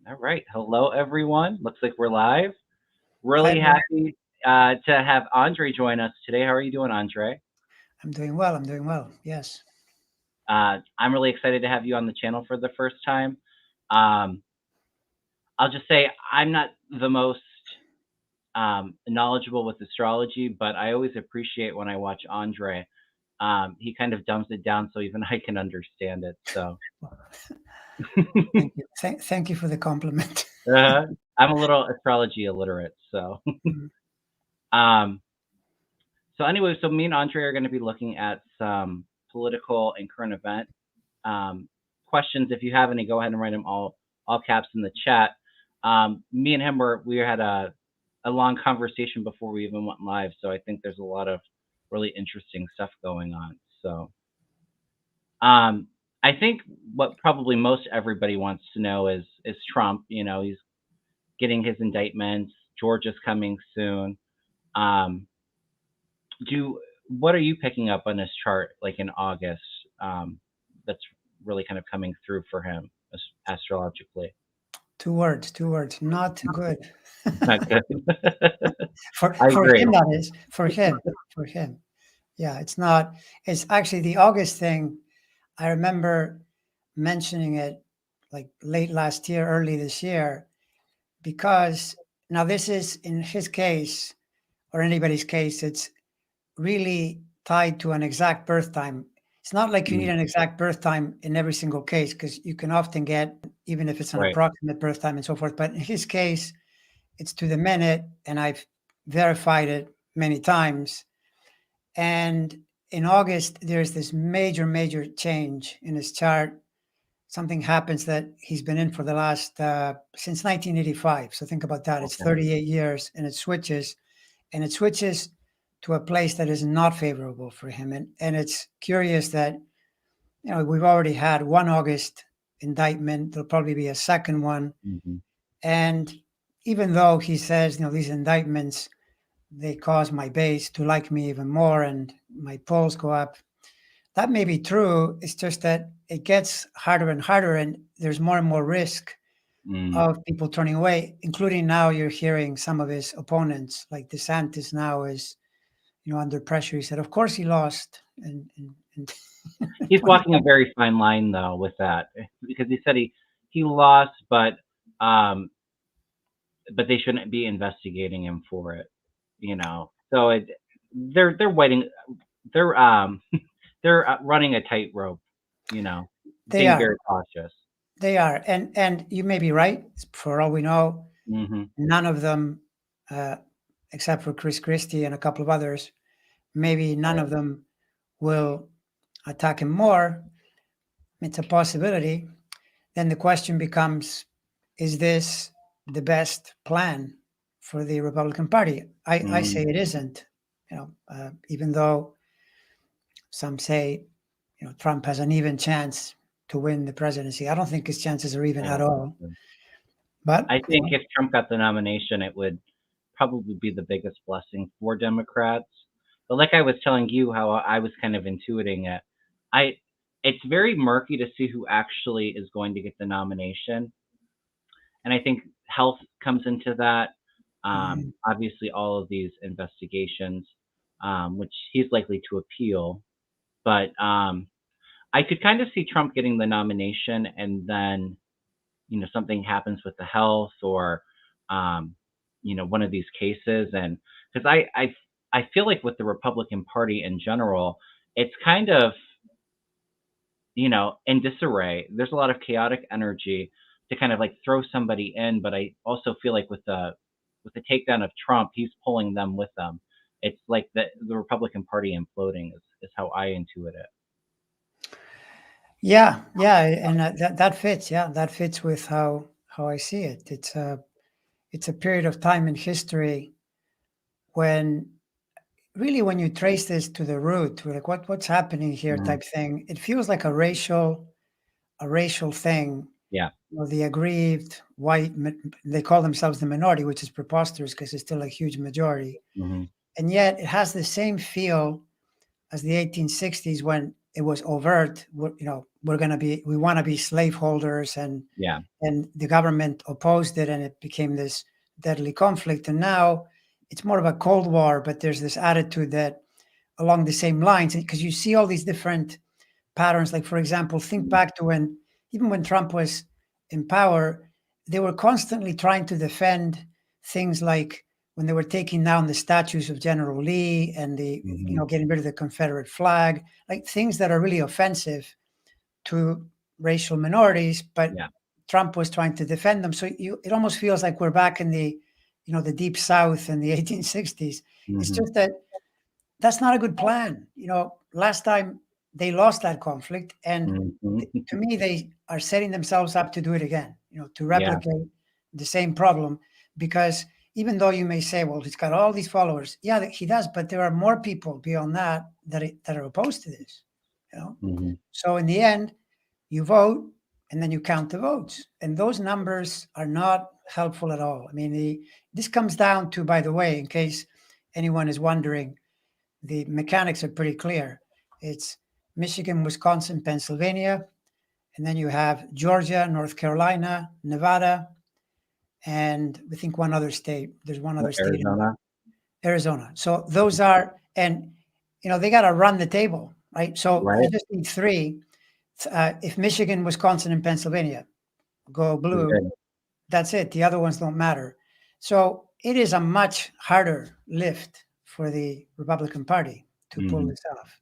All right. Hello, everyone. Looks like we're live. Hi Really there. happy to have Andre join us today. How are you doing, Andre? I'm doing well. I'm doing well. Yes. I'm really excited to have you on the channel for the first time. Um, I'll just say I'm not the most knowledgeable with astrology, but I always appreciate when I watch Andre. He kind of dumbs it down so even I can understand it. So Well, thank you. Thank you for the compliment. uh, I'm a little astrology illiterate. So. Mhm. um, So anyway, so me and Andre are going to be looking at some political and current event um, questions. If you have any, go ahead and write them all caps in the chat. Me and him we had a long conversation before we even went live, so I think there's a lot of really interesting stuff going on. So um, I think what probably most everybody wants to know is Trump. You know, he's getting his indictments. Georgia's coming soon. Um, do what are you picking up on this chart like in August that's really kind of coming through for him astrologically? Two words. Two words. Not good. Not good. I For agree. him, that is. For him. For him. Yeah. It's not. It's actually the August thing. I remember mentioning it like late last year, early this year, because now this is in his case or anybody's case. It's really tied to an exact birth time. It's not like you need Mm, an exact birth time in every single case because you can often get, even if it's an right. approximate birth time and so forth. But in his case, it's to the minute, and I've verified it many times. And in August, there's this major, major change in his chart. Something happens that he's been in for the last, since 1985. So think about that. It's Okay. 38 years and it switches to a place that is not favorable for him. And it's curious that, we've already had one August indictment. There'll probably be a second one. Hmm. And even though he says, these indictments, they cause my base to like me even more and my polls go up. That may be true. It's just that it gets harder and harder and there's more and more risk Mm, of people turning away, including now you're hearing some of his opponents, like DeSantis now is under pressure. He said, of course he lost in he's walking a 2020. very fine line though with that because he said he lost, um but they shouldn't be investigating him for it, you know. So they're waiting. They're they're running a tightrope, you know, They being are, very cautious. they are, and you may be right. For all we know, Hmm. none of them, uh, except for Chris Christie and a couple of others, maybe none Right. of them will attack him more. It's a possibility. Then the question becomes, is this the best plan for the Republican Party? I say Mm, it isn't. Even though some say, Trump has an even chance to win the presidency. I don't think his chances are even I at don't think all. so. But I think if Trump got the nomination, it would probably be the biggest blessing for Democrats. But like I was telling you, how I was kind of intuiting it, I it's very murky to see who actually is going to get the nomination, and I think health comes into that. mm, Obviously, all of these investigations, which he's likely to appeal, but I could kind of see Trump getting the nomination, and then something happens with the health or um, one of these cases, and because I feel like with the Republican Party in general, it's kind of in disarray. There's a lot of chaotic energy to kind of like throw somebody in, but I also feel like with the takedown of Trump, he's pulling them with them. It's like the Republican Party imploding is how I intuit it. yeah, yeah, and that fits. Yeah, that fits with how I see it. It's a period of time in history when really when you trace this to the root, to like what's happening here Mm, type thing, it feels like a racial thing. yeah. The aggrieved white, they call themselves the minority, which is preposterous because it's still a huge majority. Hmm. And yet it has the same feel as the 1860s when it was overt, we want to be slaveholders, Yeah. and the government opposed it, and it became this deadly conflict. And now it's more of a Cold War, but there's this attitude that along the same lines, because you see all these different patterns. Like, for example, think back to even when Trump was in power, they were constantly trying to defend things like when they were taking down the statues of General Lee and Hmm. getting rid of the Confederate flag, like things that are really offensive to racial minorities, but Yeah. Trump was trying to defend them. So it almost feels like we're back in the deep South in the 1860s. It's Hmm. just that that's not a good plan. Last time they lost that conflict, and Hmm. to me, they are setting themselves up to do it again. To Yeah. replicate the same problem, because even though you may say, "Well, he's got all these followers," yeah, he does, but there are more people beyond that are opposed to this. You know, Hmm. so in the end, you vote and then you count the votes, and those numbers are not helpful at all. I mean, this comes down to, by the way, in case anyone is wondering, the mechanics are pretty clear. It's Michigan, Wisconsin, Pennsylvania, and then you have Georgia, North Carolina, Nevada, and I think one other state. There's one other state in Arizona. Arizona. So those are, and they got to run the table, right? So you Right. just need three. If Michigan, Wisconsin, and Pennsylvania go You're blue, good. that's it. The other ones don't matter. So it is a much harder lift for the Republican Party to pull Hmm. this off.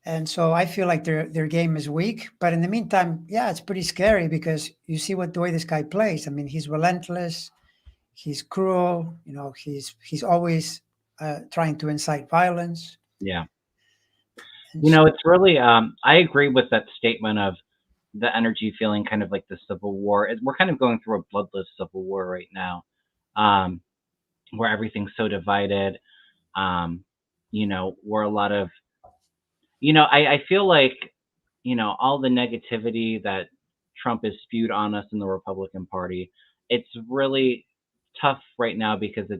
And so I feel like their game is weak. But in the meantime, yeah, it's pretty scary because you see the way this guy plays. I mean, he's relentless, he's cruel. He's always trying to incite violence. Yeah. And so, It's really, I agree with that statement of the energy feeling kind of like the Civil War. We're kind of going through a bloodless Civil War right now, um, where everything's so divided. Where a lot of, I feel like, all the negativity that Trump has spewed on us in the Republican Party, it's really tough right now because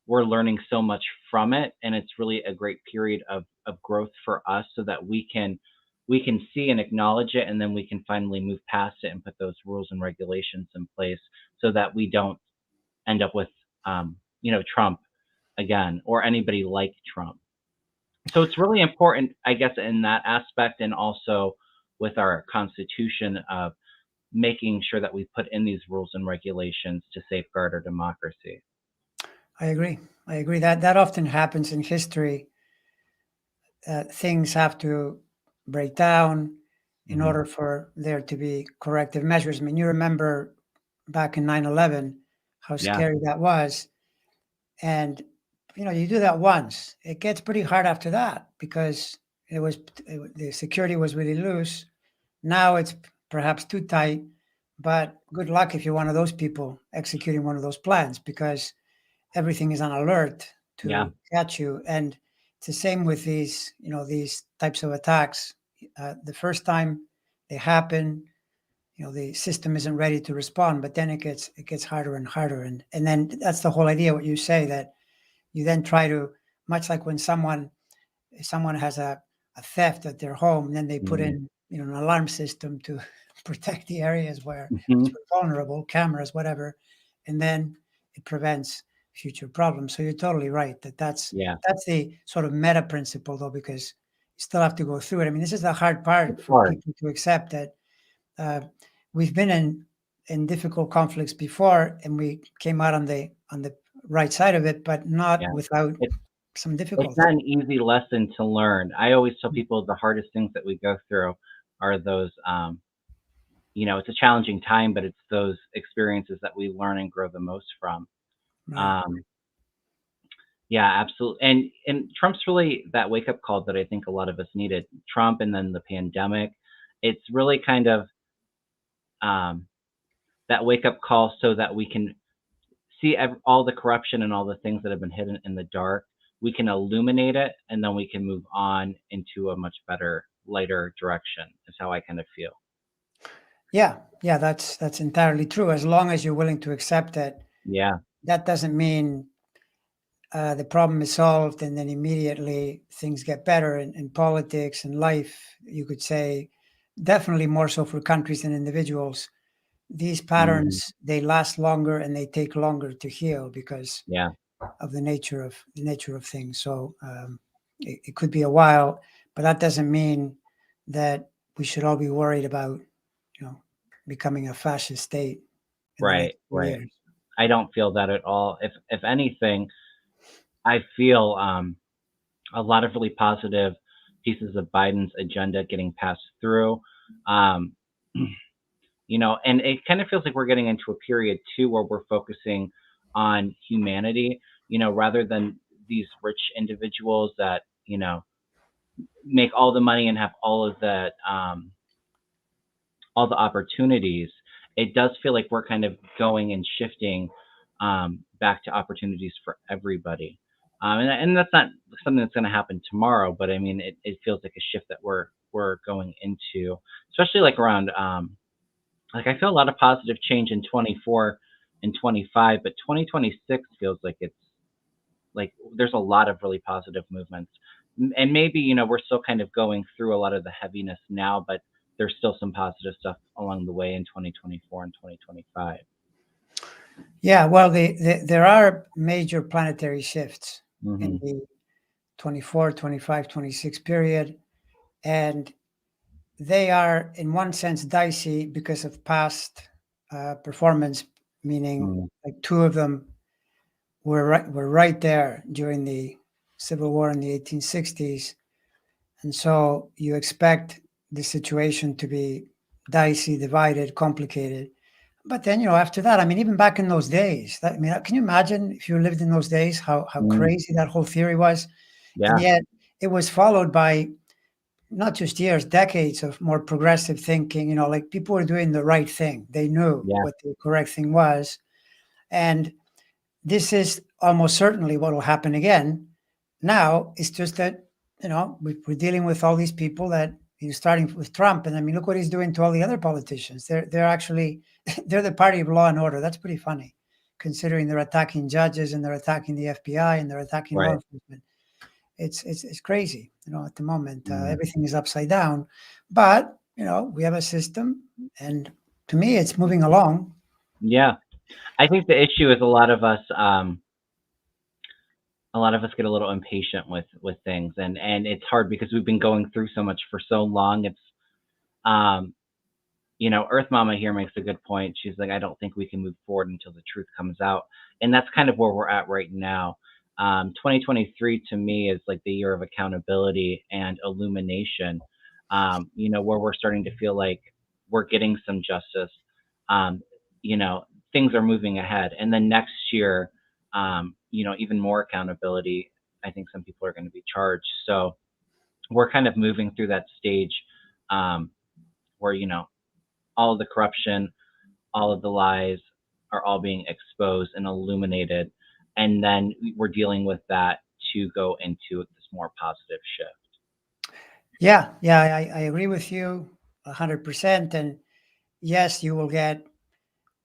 we're learning so much from it, and it's really a great period of growth for us so that we can see and acknowledge it, and then we can finally move past it and put those rules and regulations in place so that we don't end up with Trump again, or anybody like Trump. So it's really important, I guess, in that aspect, and also with our constitution of making sure that we put in these rules and regulations to safeguard our democracy. I agree. I agree that often happens in history. Things have to break down in Hmm. order for there to be corrective measures. I mean, you remember back in 9/11 how Yeah. scary that was. And you do that once, it gets pretty hard after that because the security was really loose. Now it's perhaps too tight, but good luck if you're one of those people executing one of those plans because everything is on alert Yeah. to catch you. And it's the same with these types of attacks. The first time they happen, the system isn't ready to respond, but then it gets harder and harder. And then that's the whole idea, what you say, that you then try to, much like when someone has a theft at their home, then they put Hmm. in an alarm system to protect the areas where it's Hmm. vulnerable, cameras, whatever, and then it prevents future problems. So you're totally right Yeah. that's the sort of meta principle, though, because you still have to go through it. I mean, this is the hard part It's for hard. people to accept that uh, we've been in difficult conflicts before, and we came out on the right side of it, but not Yeah. without It's some it's difficulty. not an easy lesson to learn. I always tell people the hardest things that we go through are those, it's a challenging time, but it's those experiences that we learn and grow the most from. Right. Um, yeah, absolutely. And Trump's really that wake up call that I think a lot of us needed. Trump and then the pandemic. It's really kind of, um, that wake up call so that we can see all the corruption and all the things that have been hidden in the dark. We can illuminate it, and then we can move on into a much better, lighter direction. Is how I kind of feel. Yeah, yeah, that's entirely true. As long as you're willing to accept it, Yeah. that doesn't mean the problem is solved and then immediately things get better in politics and life. You could say definitely more so for countries than individuals. These Hmm. patterns, they last longer and they take longer to heal because Yeah. of the nature of things. So it could be a while, but that doesn't mean that we should all be worried about, you know, becoming a fascist state in the Right. next few Right. years. I don't feel that at all. If anything, I feel a lot of really positive pieces of Biden's agenda getting passed through. Um, and it kind of feels like we're getting into a period too where we're focusing on humanity, rather than these rich individuals that, make all the money and have all the opportunities. It does feel like we're kind of going and shifting back to opportunities for everybody. And that's not something that's going to happen tomorrow, but I mean, it feels like a shift that we're going into, especially like around like I feel a lot of positive change in 24 and 25, but 2026 feels like it's like there's a lot of really positive movements. And maybe, we're still kind of going through a lot of the heaviness now, but there's still some positive stuff along the way in 2024 and 2025. Yeah, well, there are major planetary shifts in Hmm. the 24, 25, 26 period. And they are, in one sense, dicey because of past performance, meaning Mm, like two of them were right there during the Civil War in the 1860s. And so you expect the situation to be dicey, divided, complicated. But then, after that, I mean, even back in those days, I mean, can you imagine if you lived in those days, how mm, crazy that whole theory was? And yeah, yet it was followed by not just years, decades of more progressive thinking, like people were doing the right thing. They knew yeah, what the correct thing was. And this is almost certainly what will happen again. Now it's just that we're dealing with all these people that starting with Trump, and I mean, look what he's doing to all the other politicians. They're actually they're the party of law and order. That's pretty funny, considering they're attacking judges and they're attacking the FBI and they're attacking law right. enforcement. It's crazy. At the moment, Mm, everything is upside down, but we have a system, and to me, it's moving along. yeah. I think the issue is a lot of us get a little impatient with things, and it's hard because we've been going through so much for so long. It's um, Earth Mama here makes a good point. She's like, I don't think we can move forward until the truth comes out. And that's kind of where we're at right now. 2023 to me is like the year of accountability and illumination, where we're starting to feel like we're getting some justice. Um, you know, Things are moving ahead. And then next year, even more accountability. I think some people are going to be charged. So we're kind of moving through that stage um, where, all of the corruption, all of the lies are all being exposed and illuminated. And then we're dealing with that to go into this more positive shift. Yeah, yeah, I agree with you 100%. And yes, you will get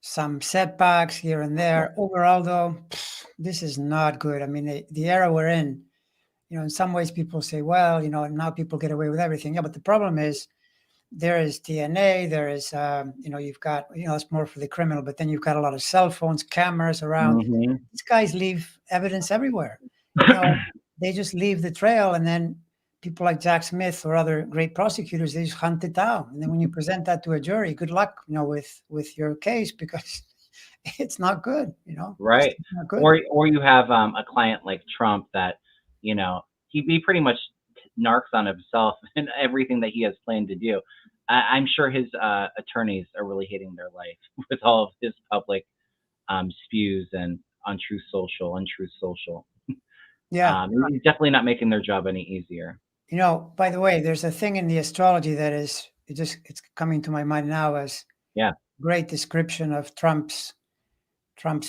some setbacks here and there. Overall, though, this is not good. I mean, the era we're in, in some ways people say, well, now people get away with everything. Yeah, but the problem is there is DNA, there is, you've got, it's more for the criminal, but then you've got a lot of cell phones, cameras around. Hmm. These guys leave evidence everywhere. You know, they just leave the trail, and then people like Jack Smith or other great prosecutors, they just hunt it down. And then when you present that to a jury, good luck, with your case because it's not good. It's Right. not good. Or you have a client like Trump that, he pretty much narcs on himself and everything that he has planned to do. I'm sure his attorneys are really hating their life with all of his public spews and untrue social. Yeah. He's definitely not making their job any easier. By the way, there's a thing in the astrology that is it's coming to my mind now as Yeah. great description of Trump's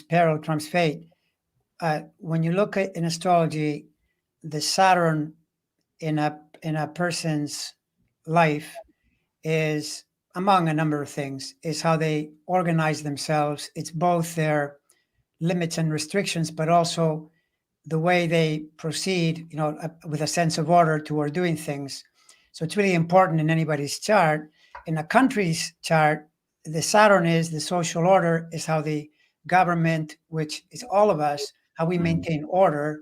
peril, Trump's fate. When you look at in astrology, the Saturn in a person's life is, among a number of things, is how they organize themselves. It's both their limits and restrictions, but also the way they proceed, with a sense of order toward doing things. So it's really important in anybody's chart. in a country's chart, the Saturn is the social order, is how the government, which is all of us, how we maintain order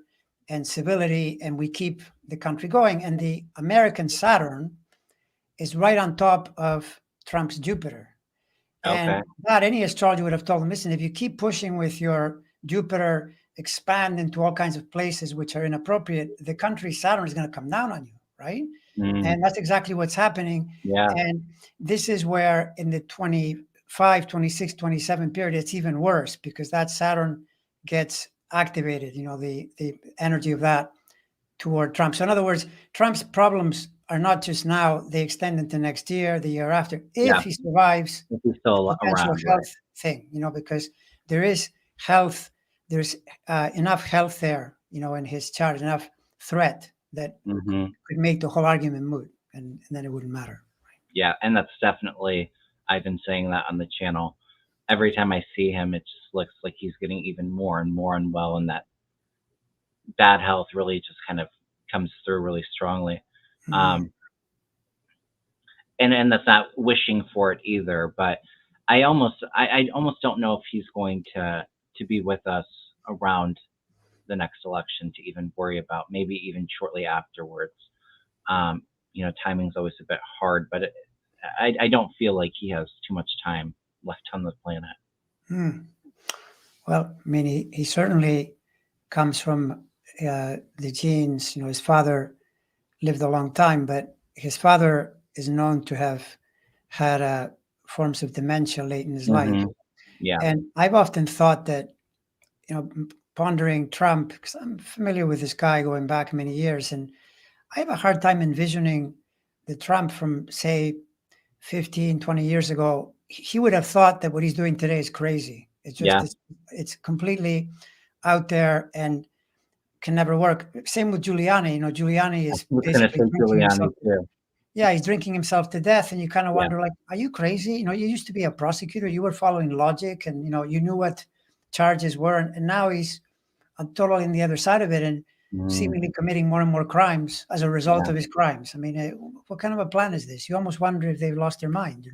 and civility, and we keep the country going. And the American Saturn is right on top of Trump's Jupiter. Okay. And that any astrologer would have told him, listen, if you keep pushing with your Jupiter, expand into all kinds of places which are inappropriate, the country Saturn is going to come down on you, right? Mm, And that's exactly what's happening. yeah. And this is where in the 25, 26, 27 period, it's even worse because that Saturn gets activated, the energy of that toward Trump. So in other words, Trump's problems are not just now, they extend into next year, the year after, Yeah. if he survives If he's still the potential around, right? health thing, because there is health, there's enough health there, in his chart, enough threat that Hmm. could make the whole argument moot, and then it wouldn't matter. Yeah, and that's definitely, I've been saying that on the channel. Every time I see him, it just looks like he's getting even more and more unwell, and that bad health really just kind of comes through really strongly. Um, and that's not wishing for it either, but I almost don't know if he's going to be with us around the next election to even worry about, maybe even shortly afterwards. Timing's always a bit hard, but I don't feel like he has too much time left on the planet. Hmm. Well, I mean, he certainly comes from the genes. His father lived a long time, but his father is known to have had forms of dementia late in his life. Hmm. Yeah. And I've often thought that, pondering Trump, because I'm familiar with this guy going back many years, and I have a hard time envisioning the Trump from, say, 15, 20 years ago. He would have thought that what he's doing today is crazy. It's just, Yeah. it's completely out there and can never work. Same with Giuliani. Giuliani I is was going to basically say drinking Giuliani himself. too. Yeah, he's drinking himself to death, and you kind of Yeah. wonder, like, are you crazy? You used to be a prosecutor. You were following logic, and you knew what charges were, and now he's totally on the other side of it, and Mm, seemingly committing more and more crimes as a result yeah. of his crimes. I mean, what kind of a plan is this? You almost wonder if they've lost their mind.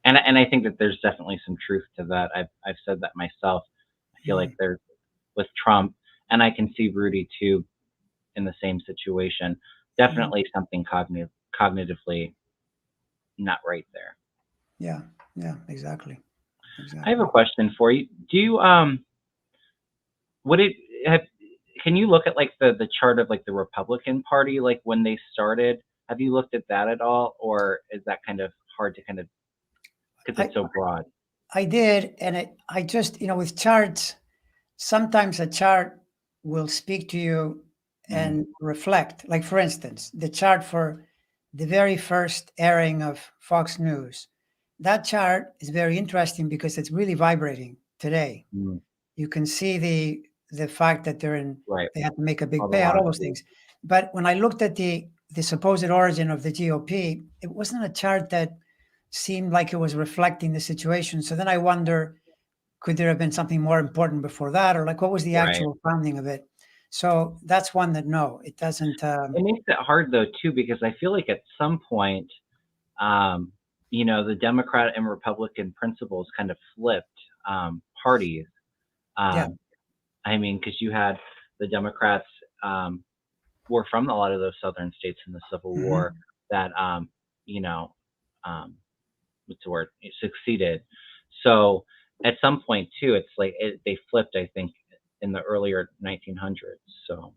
And I think that there's definitely some truth to that. I've said that myself. I feel like Mm, there's with Trump, and I can see Rudy too in the same situation. mm, Definitely something cognitively not right there. yeah, yeah, exactly, I have a exactly. question for you. Do you would it have can you look at like the chart of like the Republican Party, like when they started? Have you looked at that at all, or is that kind of hard to kind of, because I it's so broad? I did, and I just with charts, sometimes a chart will speak to you Mm, and reflect. Like for instance, the chart for the very first airing of Fox News. That chart is very interesting because it's really vibrating today. mm, You can see the fact that right. they had to make a All big the payout, all those lawsuits. things. But when I looked at the supposed origin of the GOP, it wasn't a chart that seemed like it was reflecting the situation. So then I wonder, could there have been something more important before that, or like what was the Right. actual founding of it? So that's one that no, it doesn't. It makes it hard though too, because I feel like at some point, um, the Democrat and Republican principles kind of flipped parties. Yeah. Um, I mean, because you had the Democrats were from a lot of those southern states in the Civil War Hmm. that you know um, what's the word, it succeeded. So at some point too, it's like they flipped. I think in the earlier 1900s. So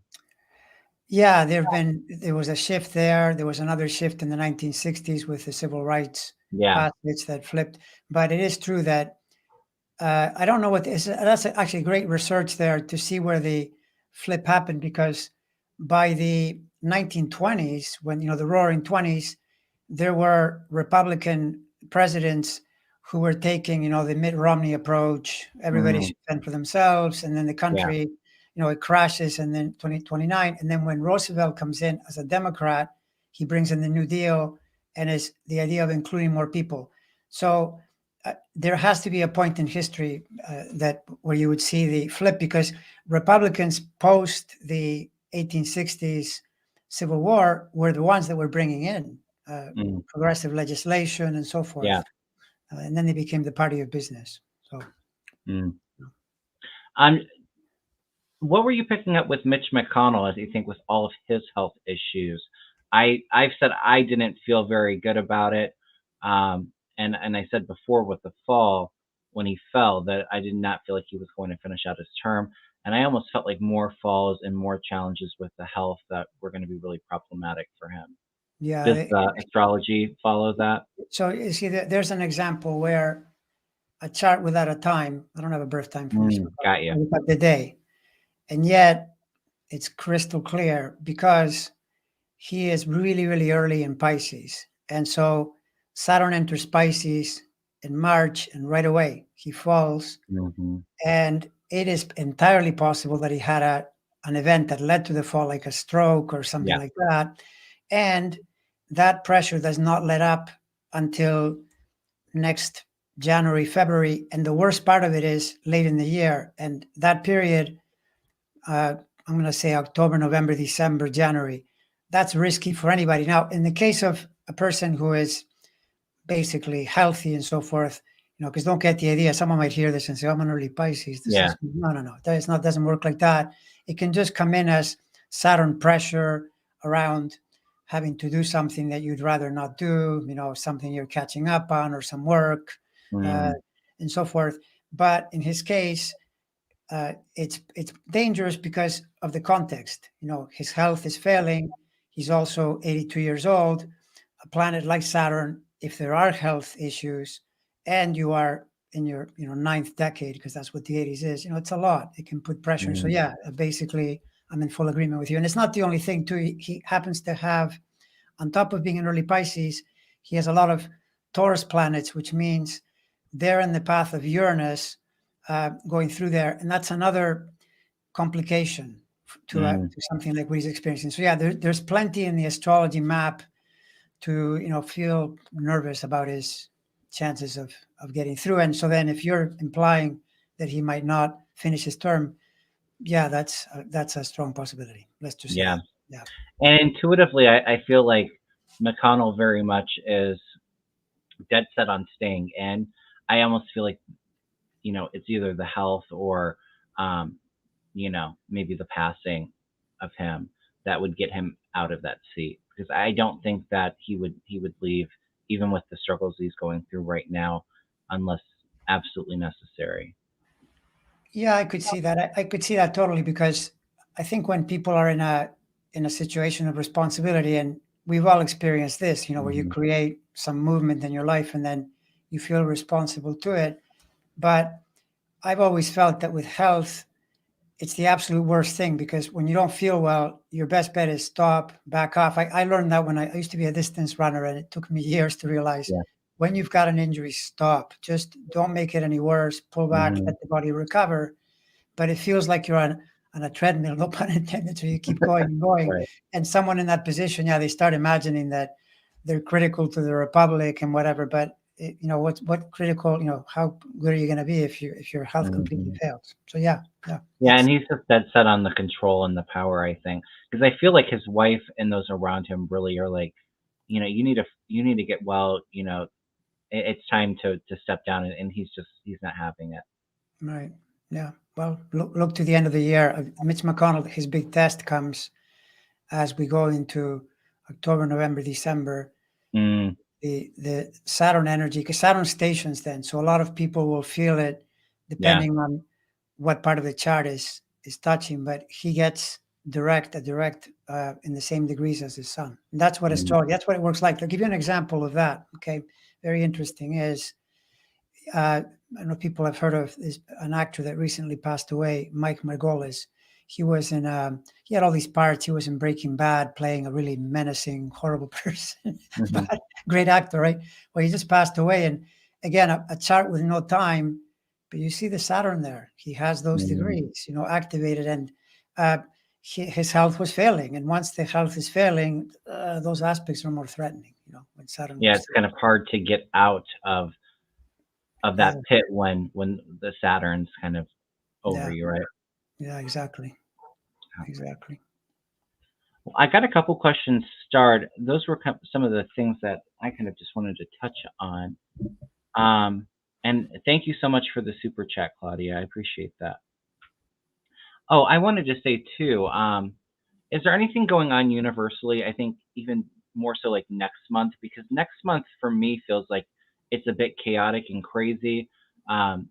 Yeah, there was a shift there. There was another shift in the 1960s with the civil rights yeah. passage that flipped. But it is true that I don't know what is. That's actually great research there to see where the flip happened because by the 1920s, when the Roaring Twenties, there were Republican presidents who were taking the Mitt Romney approach. Everybody Mm, should fend for themselves, and then the yeah. country, it crashes, and then 2029, and then when Roosevelt comes in as a Democrat, he brings in the New Deal and is the idea of including more people. So there has to be a point in history that where you would see the flip because Republicans post the 1860s Civil War were the ones that were bringing in Mm, progressive legislation and so yeah. forth. And then they became the party of business. So, Mm. Um, what were you picking up with Mitch McConnell as you think with all of his health issues? I've said I didn't feel very good about it. And I said before with the fall when he fell that I did not feel like he was going to finish out his term. And I almost felt like more falls and more challenges with the health that were going to be really problematic for him. Does yeah. astrology follow that? So you see, there's an example where a chart without a time. I don't have a birth time for Mitch Got McConnell. you. I look at the day, and yet it's crystal clear because he is really, really early in Pisces. And so Saturn enters Pisces in March, and right away he falls. Hmm. And it is entirely possible that he had an event that led to the fall, like a stroke or something Yeah. like that. And that pressure does not let up until next January, February. And the worst part of it is late in the year. And that period, I'm going to say October, November, December, January. That's risky for anybody. Now, in the case of a person who is basically healthy and so forth, because don't get the idea. Someone might hear this and say, "I'm an early Pisces. This Yeah. is no, no, no. That is not doesn't work like that. It can just come in as Saturn pressure around having to do something that you'd rather not do. Something you're catching up on or some work, uh, Mm, and so forth. But in his case, it's dangerous because of the context. His health is failing. He's also 82 years old. A planet like Saturn, if there are health issues, and you are in your ninth decade, because that's what the 80s is, it's a lot. It can put pressure. So mm, yeah, basically, I'm in full agreement with you. And it's not the only thing too. He happens to have, on top of being an early Pisces, he has a lot of Taurus planets, which means they're in the path of Uranus, going through there, and that's another complication mm. to something like what he's experiencing. So yeah, there's plenty in the astrology map to feel nervous about his chances of getting through. And so then, if you're implying that he might not finish his term, yeah, that's a strong possibility. Let's just say Yeah. that. Yeah. And intuitively, I feel like McConnell very much is dead set on staying in. I almost feel like, it's either the health or, um, maybe the passing of him that would get him out of that seat. Because I don't think that he would leave, even with the struggles he's going through right now, unless absolutely necessary. Yeah, I could see that. I could see that totally, because I think when people are in a situation of responsibility, and we've all experienced this, where you Hmm. create some movement in your life and then you feel responsible to it. But I've always felt that with health, it's the absolute worst thing, because when you don't feel well, your best bet is stop, back off. I learned that when I used to be a distance runner, and it took me years to realize, Yeah. when you've got an injury, stop. Just don't make it any worse. Pull back, Hmm. let the body recover. But it feels like you're on a treadmill, no pun intended. So you keep going and going. Right. And someone in that position, yeah, they start imagining that they're critical to the republic and whatever. But what critical? How good are you going to be if your health completely Hmm. fails? So yeah, yeah, Yeah, and it's he's just dead set on the control and the power, I think, because I feel like his wife and those around him really are like, you need to get well. It's time to step down, and he's not having it. right. Yeah. Well, look to the end of the year. Mitch McConnell, his big test comes as we go into October, November, December. Mm, The Saturn energy, because Saturn stations then, so a lot of people will feel it yeah. depending on what part of the chart is touching. But he gets direct in the same degrees as his sun. And that's what Mm, astrology. That's what it works like. I'll give you an example of that. Okay, very interesting. Is I know people have heard of an actor that recently passed away, Mike Margolis. He had all these parts. He was in Breaking Bad playing a really menacing, horrible person, mhm, but great actor, right? Well, he just passed away. And again, a chart with no time, but you see the Saturn there. He has those mm. degrees, activated, and uh, his health was failing. And once the health is failing, those aspects are more threatening, when Saturn Yeah, goes it's through. kind of hard to get out of Yeah, that pit when the Saturn's kind of over yeah, you, right? yeah, exactly. Exactly. Well, I got a couple questions starred. Those were some of the things that I kind of just wanted to touch on. Um, and thank you so much for the super chat, Claudia. I appreciate that. Oh, I wanted to say too, is there anything going on universally? I think even more so like next month, because next month for me feels like it's a bit chaotic and crazy.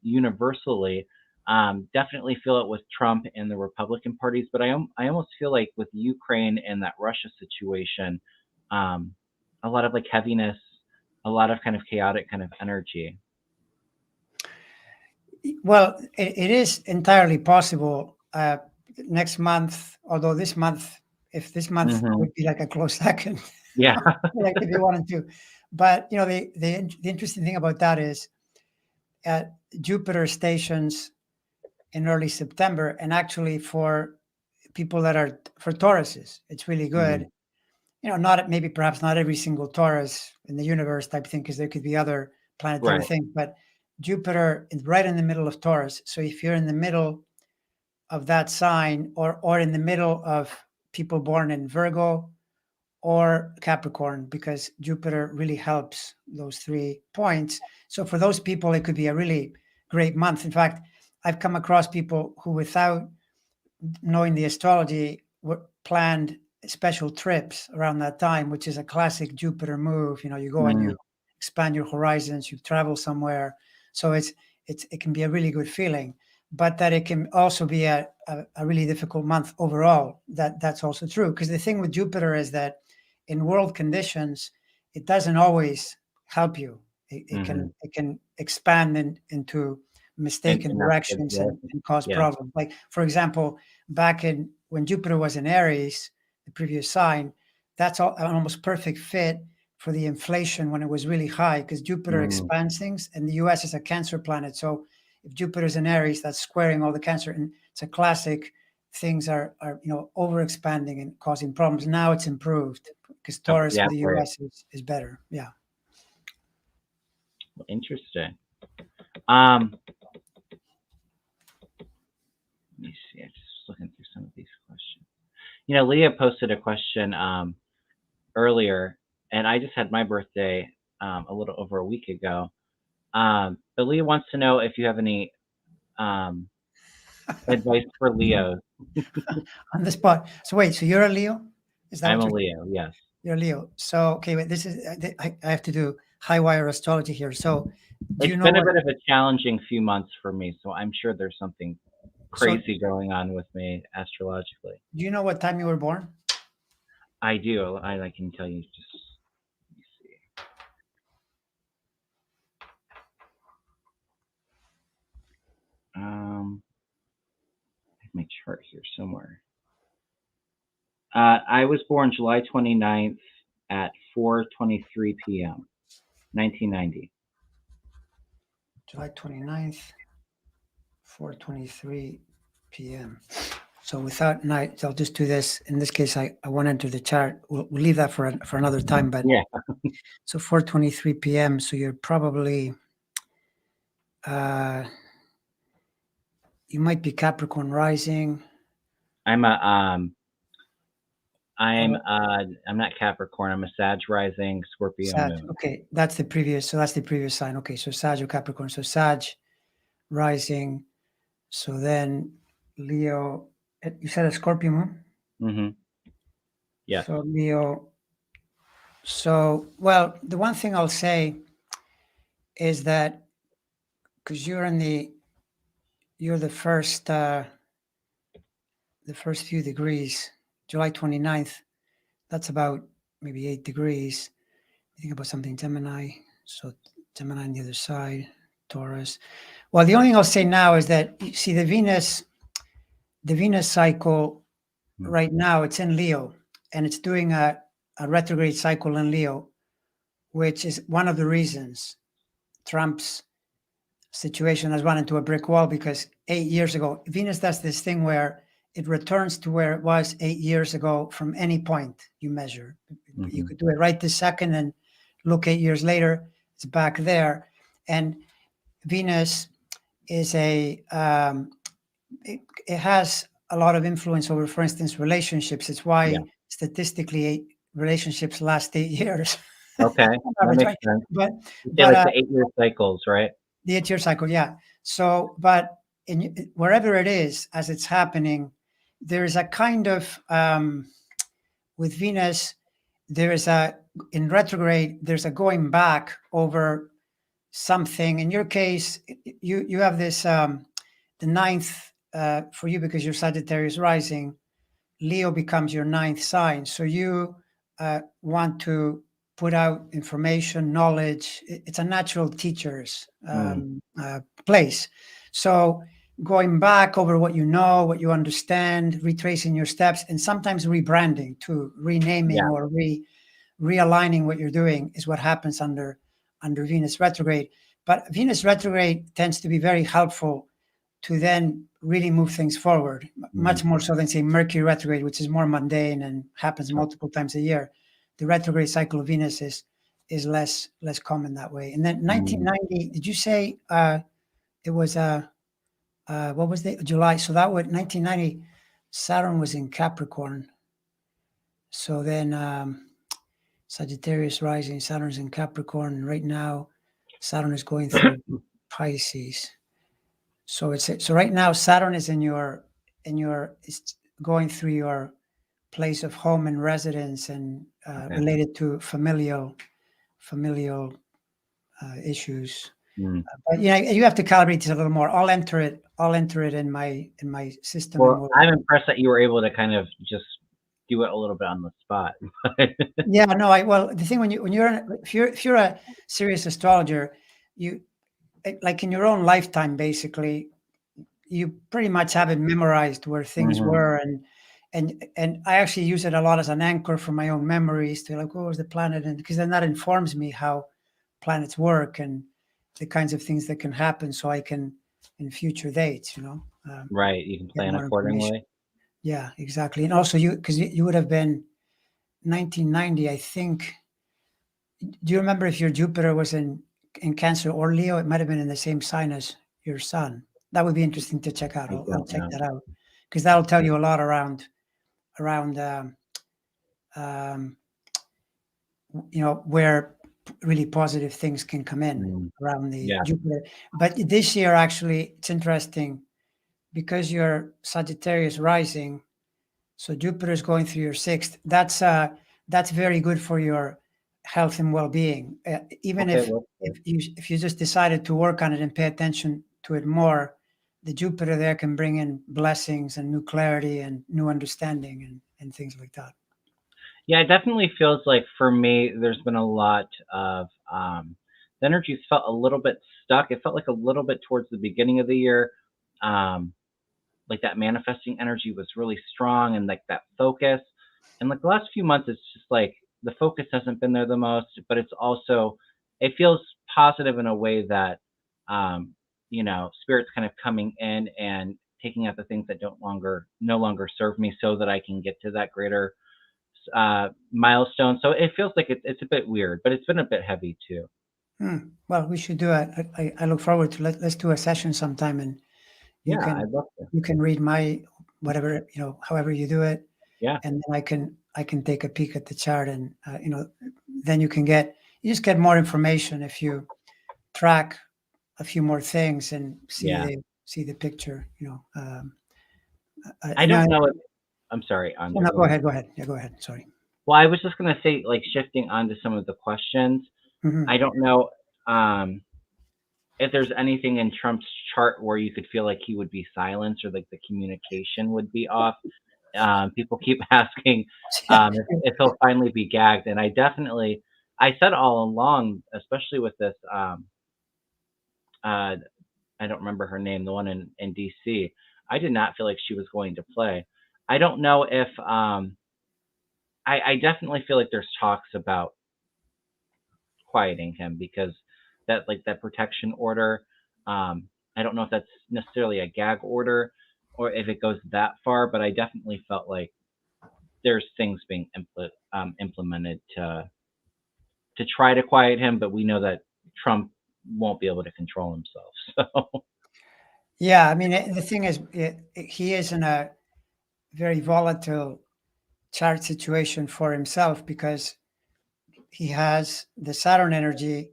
Universally, definitely feel it with Trump and the Republican parties, but I almost feel like with Ukraine and that Russia situation, um, a lot of like heaviness, a lot of kind of chaotic kind of energy. Well, it is entirely possible next month, although this month, if this month Hmm. would be like a close second, Yeah. like if you wanted to. But the interesting thing about that is Jupiter stations in early September, and actually for people that are for Tauruses, it's really good. Mhm. Not maybe perhaps not every single Taurus in the universe type thing, because there could be other planetary Right. things, but Jupiter is right in the middle of Taurus. So if you're in the middle of that sign, or in the middle of people born in Virgo or Capricorn, because Jupiter really helps those 3 points. So for those people, it could be a really great month. In fact, I've come across people who, without knowing the astrology, planned special trips around that time, which is a classic Jupiter move. You go and Mm. you expand your horizons, you travel somewhere. So it can be a really good feeling, but that it can also be a really difficult month overall. That's also true, because the thing with Jupiter is that in world conditions, it doesn't always help you. Mhm. It can expand into mistaken And that's good. directions Yeah. and cause Yeah. problems. Like, for example, back in when Jupiter was in Aries, the previous sign, that's an almost perfect fit for the inflation when it was really high, because Jupiter Mm. expands things, and the US is a Cancer planet. So if Jupiter's in Aries, that's squaring all the Cancer, and it's a classic. Things are over expanding and causing problems. Now it's improved because Oh, Taurus yeah, for the great. US is better. Yeah. Well, interesting. Um, let me see. I'm just looking through some of these questions. Leah posted a question earlier, and I just had my birthday a little over a week ago. But Leah wants to know if you have any um, advice for Leo. On the spot. So wait, so you're a Leo? Is that I'm what a you're? Leo, yes. You're Leo. So, okay, wait, this is, I have to do high wire astrology here. So, do you It's know been a what, bit of a challenging few months for me, so I'm sure there's something so crazy going on with me astrologically. do you know what time you were born? I do. I can tell you just let me see. I have my chart here somewhere. I was born July 29th at 4:23 p.m. 1990. July 29th, 4:23 p.m. So without night, I'll just do this. In this case, I won't enter the chart. We'll leave that for another time. But Yeah, so 4:23 p.m. So you're probably, uh, you might be Capricorn rising. I'm a I'm Or uh I'm not Capricorn. I'm a Sag rising, Scorpio Sag. moon. Okay, that's the previous. So that's the previous sign. Okay, so Sag or Capricorn. So Sag rising. So then Leo. You said a Scorpio moon. Mhm. Yes. So Leo. So well, the one thing I'll say is that because you're the first few degrees, July 29th. That's about maybe 8 degrees. You think about something Gemini. So Gemini on the other side, Taurus. Well, the only thing I'll say now is that you see the Venus cycle Mm. right now, it's in Leo, and it's doing a retrograde cycle in Leo, which is one of the reasons Trump's situation has run into a brick wall, because 8 years ago, Venus does this thing where it returns to where it was 8 years ago from any point you measure. You Mhm. could do it right this second and look 8 years later, it's back there. And Venus is it has a lot of influence over, for instance, relationships. It's Yeah. why statistically relationships last 8 years. Okay, that makes sense. but You say but like the 8-year cycles, right? the 8 year cycle, yeah. So, but wherever it is, as it's happening, there is a kind of with Venus, there is a in retrograde. There's a going back over something. In your case, you have this the ninth for you because you're Sagittarius rising. Leo becomes your ninth sign. So you want to put out information, knowledge. It's a natural teacher's Mm, place. So going back over what you know, what you understand, retracing your steps, and sometimes rebranding too, renaming yeah. or realigning what you're doing is what happens under Venus retrograde. But Venus retrograde tends to be very helpful to then really move things forward, Mm, much more so than say Mercury retrograde, which is more mundane and happens multiple times a year. The retrograde cycle of Venus is less common that way. And then mm, 1990, did you say it was what was the July? So that would 1990, Saturn was in Capricorn. So then Sagittarius rising, Saturn's in Capricorn, and right now Saturn is going through Pisces. So so right now Saturn is it's going through your place of home and residence and okay. related to familial issues. Mm. But yeah, you have to calibrate this a little more. I'll enter it. I'll enter it in my system, and Well, we'll. I'm impressed that you were able to kind of just do it a little bit on the spot. Yeah, no, well, the thing when you're if you're a serious astrologer, you like in your own lifetime, basically, you pretty much have it memorized where things Mhm. were, and I actually use it a lot as an anchor for my own memories to like, what was the planet, and because then that informs me how planets work and the kinds of things that can happen, so I can in future dates, Right, you can get plan more information. accordingly. Yeah, exactly, and also because you would have been 1990, I think. Do you remember if your Jupiter was in Cancer or Leo? It might have been in the same sign as your Sun. That would be interesting to check out. I I'll don't check know. that out because that'll tell you a lot around um, where really positive things can come in Mm, around the yeah, Jupiter. But this year, actually, it's interesting because you're Sagittarius rising. So Jupiter is going through your sixth. That's very good for your health and well-being. Even okay, well, good. if you just decided to work on it and pay attention to it more, the Jupiter there can bring in blessings and new clarity and new understanding and things like that. Yeah, it definitely feels like for me, there's been a lot of the energies felt a little bit stuck. It felt like a little bit towards the beginning of the year. Um, like that manifesting energy was really strong and like that focus. And like the last few months, it's just like the focus hasn't been there the most, but it's also, it feels positive in a way that, spirit's kind of coming in and taking out the things that no longer serve me so that I can get to that greater milestone. So it feels like it's a bit weird, but it's been a bit heavy too. Well, we should do it. I look forward to let's do a session sometime, and you Yeah, can I'd love to. you can read my whatever however you do it, Yeah, and then I can take a peek at the chart, and then you just get more information if you track a few more things and yeah. see the picture. I And don't know if I'm sorry, Andre, no, go ahead. go ahead. Yeah, go ahead. Sorry. Well, I was just gonna say, like shifting onto some of the questions. Hmm. I don't know if there's anything in Trump's chart where you could feel like he would be silenced or like the communication would be off. People keep asking if he'll finally be gagged, and I said all along, especially with this. Uh, I don't remember her name, the one in DC. I did not feel like she was going to play. I don't know if I definitely feel like there's talks about quieting him because that protection order. I don't know if that's necessarily a gag order or if it goes that far, but I definitely felt like there's things being implemented to try to quiet him, but we know that Trump won't be able to control himself. So Yeah, I mean, the thing is, he is in a very volatile chart situation for himself because he has the Saturn energy.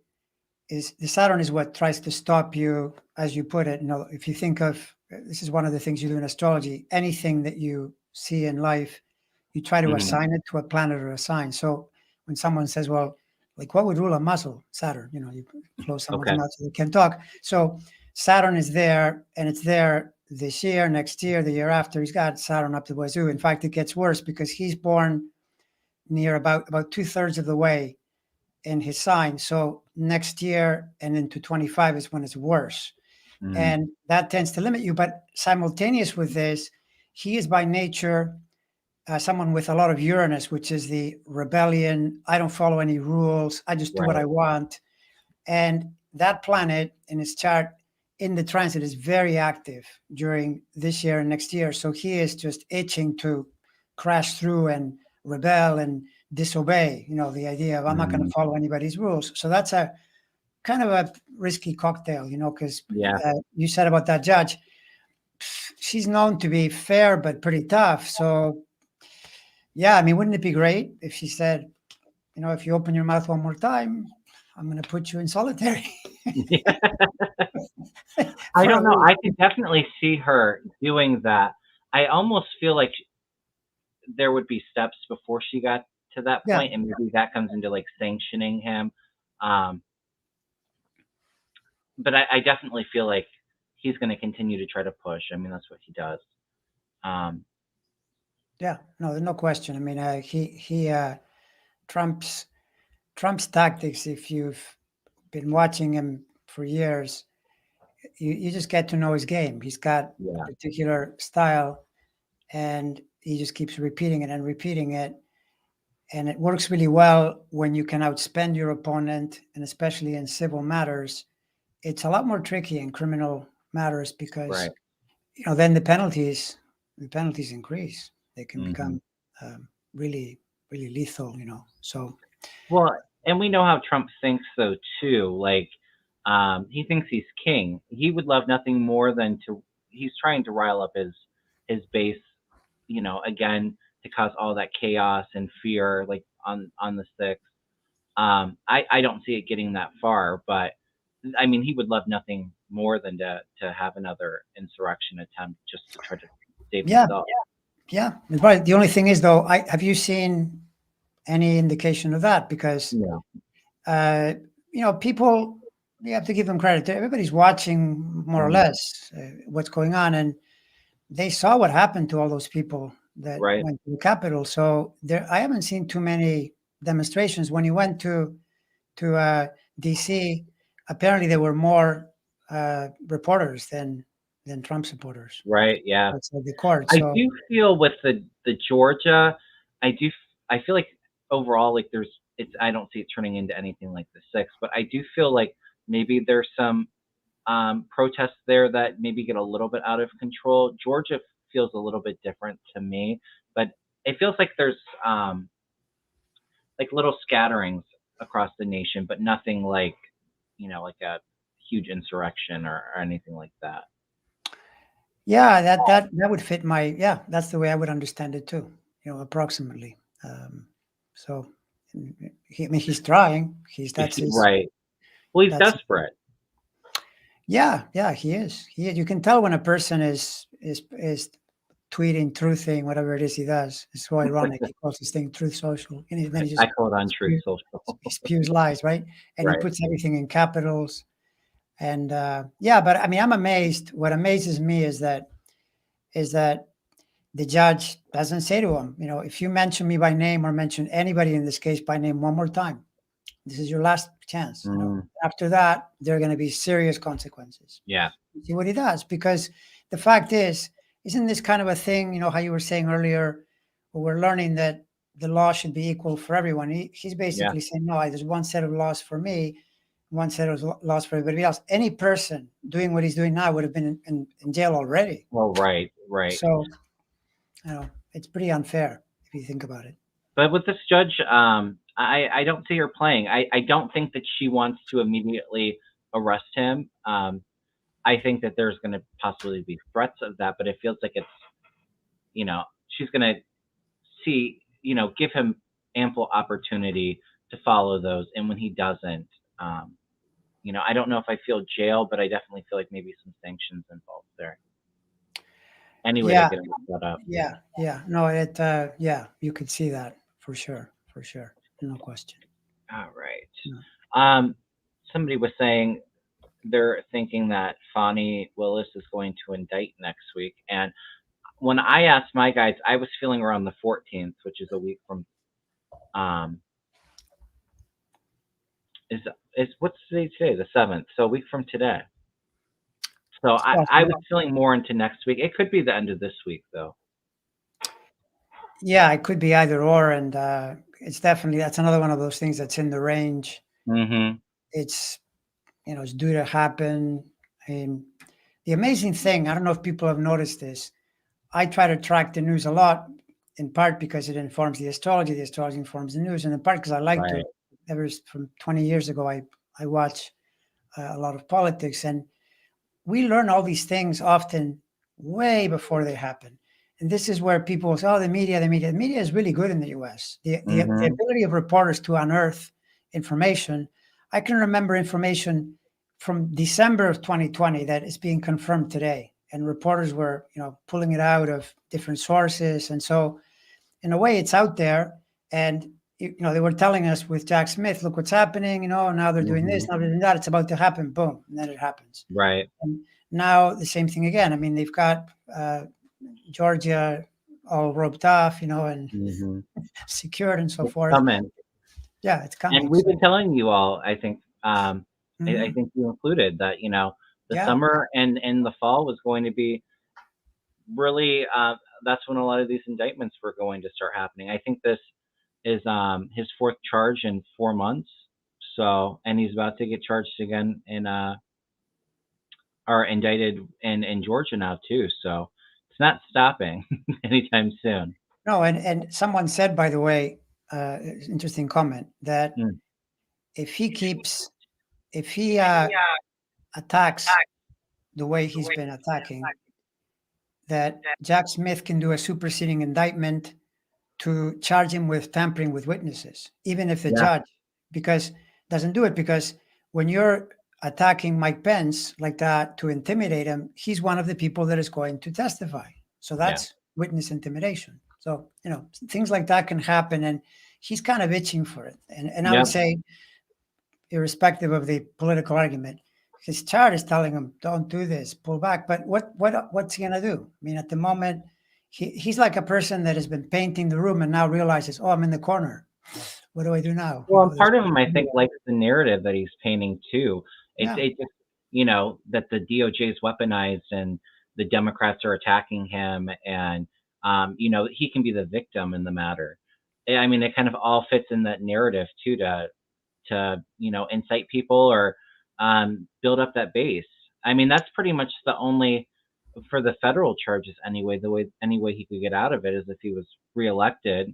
Is the Saturn is what tries to stop you, as you put it. If you think of, this is one of the things you do in astrology, anything that you see in life, you try to assign it to a planet or a sign. So when someone says, well, like what would rule a muscle? Saturn. You close someone's mouth so they can't talk. So Saturn is there, and it's there this year, next year, the year after. He's got Saturn up the wazoo. In fact, it gets worse because he's born near about 2/3 of the way in his sign. So next year and into 25 is when it's worse. And that tends to limit you. But simultaneous with this, he is by nature someone with a lot of Uranus, which is the rebellion. I don't follow any rules. I just do what I want. And that planet in his chart in the transit is very active during this year and next year. So he is just itching to crash through and rebel and disobey. The idea of I'm not going to follow anybody's rules. So that's a kind of a risky cocktail, because you said about that judge, she's known to be fair but pretty tough. So yeah, I mean, wouldn't it be great if she said, if you open your mouth one more time, I'm going to put you in solitary. I don't know. I could definitely see her doing that. I almost feel like there would be steps before she got to that point, and maybe that comes into like sanctioning him. But I definitely feel like he's going to continue to try to push. I mean, that's what he does. Yeah, no, there's no question. I mean, Trump's tactics, if you've been watching him for years, you just get to know his game. He's got a particular style, and he just keeps repeating it and repeating it. And it works really well when you can outspend your opponent, and especially in civil matters. It's a lot more tricky in criminal matters because, then the penalties increase. They can become really, really lethal, So, well, and we know how Trump thinks though too. Like, he thinks he's king. He would love nothing more than to. He's trying to rile up his base, again to cause all that chaos and fear, like on the 6th. I don't see it getting that far, but I mean, he would love nothing more than to have another insurrection attempt just to try to save himself. Yeah. Right. The only thing is, though, have you seen any indication of that? Because, people, you have to give them credit. Everybody's watching more or less what's going on, and they saw what happened to all those people that went to the Capitol. So I haven't seen too many demonstrations. When he went to DC, apparently there were more reporters than Trump supporters. Right. Yeah. Outside the court. I do feel with the Georgia, I feel like overall, like I don't see it turning into anything like the 6th, but I do feel like maybe there's some protests there that maybe get a little bit out of control. Georgia feels a little bit different to me, but it feels like there's like little scatterings across the nation, but nothing like, like a huge insurrection or anything like that. Yeah, that would fit that's the way I would understand it too, approximately. So, he's trying. That's his right. Well, he's desperate. Yeah, he is. You can tell when a person is tweeting, truthing, whatever it is he does. It's so ironic. He calls this thing Truth Social. And then I call it Untruth Social. He spews lies, right? And he puts everything in capitals. And but I mean, I'm amazed. What amazes me is that the judge doesn't say to him, if you mention me by name or mention anybody in this case by name one more time, this is your last chance. After that, there are going to be serious consequences. Yeah. See what he does, because the fact is, isn't this kind of a thing? How you were saying earlier, we're learning that the law should be equal for everyone. He's basically saying, no, there's one set of laws for me, one set of laws for everybody else. Any person doing what he's doing now would have been in jail already. Well, right. So, it's pretty unfair if you think about it. But with this judge, I don't see her playing. I don't think that she wants to immediately arrest him. I think that there's going to possibly be threats of that, but it feels like it's, she's going to see give him ample opportunity to follow those. And when he doesn't, um, I don't know if I feel jail, but I definitely feel like maybe some sanctions involved there. Any way to Yeah, get him shut up. yeah. No, yeah, you could see that for sure, no question. All right. No. Somebody was saying they're thinking that Fani Willis is going to indict next week. And when I asked my guys, I was feeling around the 14th, which is a week from um is what's today? The 7th. So a week from today. So It's I was possible. feeling more into next week. It could be the end of this week though. Yeah, it could be either or, and it's definitely that's another one of those things that's in the range. Mm-hmm. It's it's due to happen. And the amazing thing, I don't know if people have noticed this. I try to track the news a lot, in part because it informs the astrology. The astrology informs the news, and in part because I like to. Right. Ever from 20 years ago, I watch a lot of politics, and we learn all these things often way before they happen. And this is where people say, "Oh, the media is really good in the U.S. The Mm-hmm. ability of reporters to unearth information. I can remember information from December of 2020 that is being confirmed today, and reporters were, pulling it out of different sources, and so in a way, it's out there. And they were telling us with Jack Smith, look what's happening. Now they're doing Mm-hmm. this, now they're doing that. It's about to happen. Boom, and then it happens. Right. And now the same thing again. I mean, they've got Georgia all roped off, and Mm-hmm. secured and so It's forth. coming. Yeah, it's And coming. we've So, been telling you all, I think, I mhm. think you included that, the Yeah, summer and the fall was going to be really, that's when a lot of these indictments were going to start happening. I think this is his fourth charge in 4 months. So, and he's about to get charged again or indicted in Georgia now too. So it's not stopping anytime soon. no, and someone said, by the way, interesting comment that Mm. if he keeps, if he attacks the way he's been attacking, that Jack Smith can do a superseding indictment to charge him with tampering with witnesses, even if the Yeah. judge, because doesn't do it because when you're attacking Mike Pence like that to intimidate him, he's one of the people that is going to testify. So Yeah. that's witness intimidation. So, things like that can happen and he's kind of itching for it. And I would Yep. say, irrespective of the political argument, his chart is telling him, "Don't do this, pull back." But what's he gonna do? I mean, at the moment, he's like a person that has been painting the room and now realizes, "Oh, I'm in the corner. What do I do now?" Well, and There's part of him, nothing I to think, do. likes the narrative that he's painting too. Yeah, It just, that the DOJ is weaponized and the Democrats are attacking him, and he can be the victim in the matter. I mean, it kind of all fits in that narrative too to incite people or build up that base. I mean, that's pretty much the only for the federal charges anyway. The way any way he could get out of it is if he was reelected.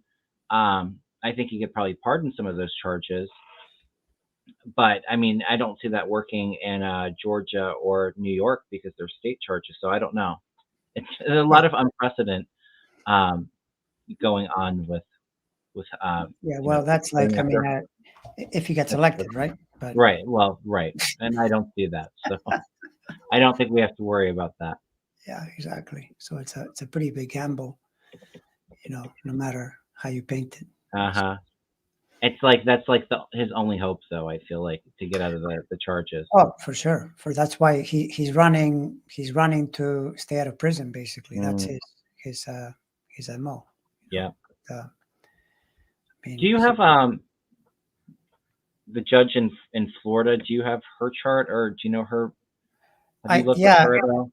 I think he could probably pardon some of those charges, but I mean, I don't see that working in Georgia or New York because they're state charges. So I don't know. It's a yeah, lot of unprecedented um, going on with yeah. Well, that's like, going I mean, after. if he gets elected, right? But Right. Well, right. And I don't see that. So I don't think we have to worry about that. yeah, exactly. So it's a pretty big gamble, no matter how you paint it. Uh-huh. It's like that's like his only hope though, I feel like, to get out of the charges. Oh, for sure. For that's why he's running. He's running to stay out of prison. Basically, that's Mm, his mo. yeah. I Do mean, you have the judge in Florida, do you have her chart or do you know her? Have you looked at yeah, her at all?